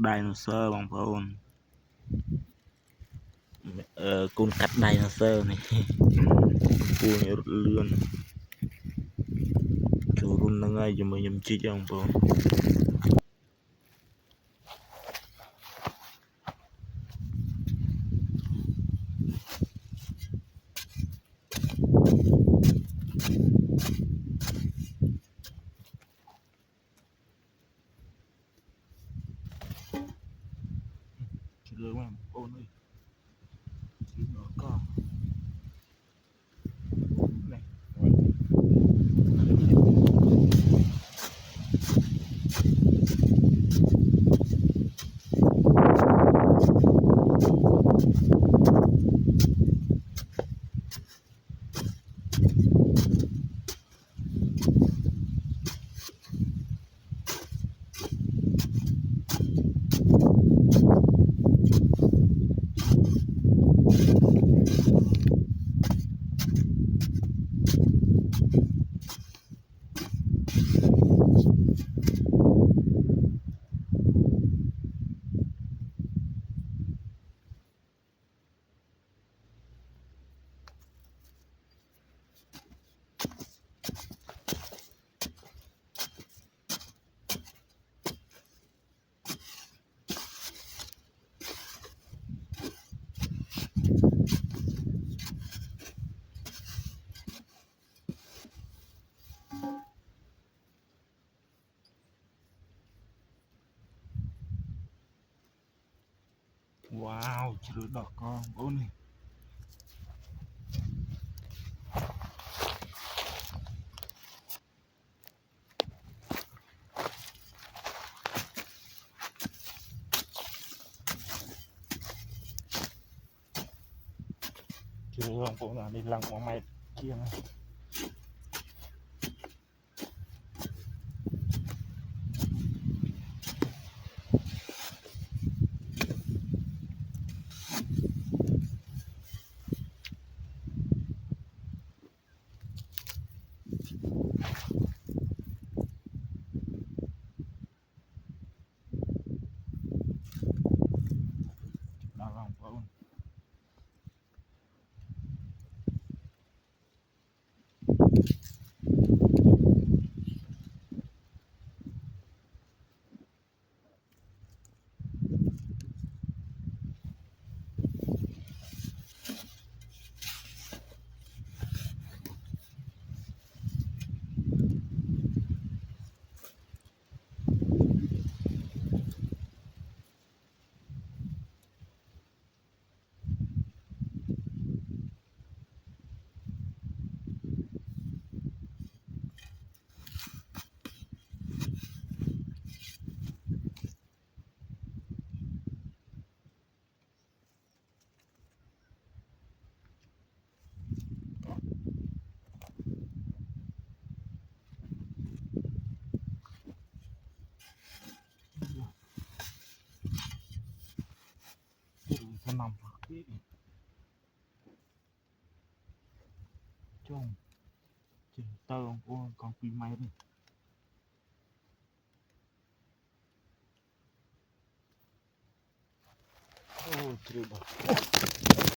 dinosaur bang phôn côn cắt dinosaur này phun rụt lươn chỗ run nó ngay cho mình nhầm chi bang phôn lươn bang phôn ơi nó có này wow chưa đỏ con bốn này chưa bang phôn là đi lăng của mày kia này đó bang phôn cái nòng cái chung chừng tơ của con phi máy này ô chưa đỏ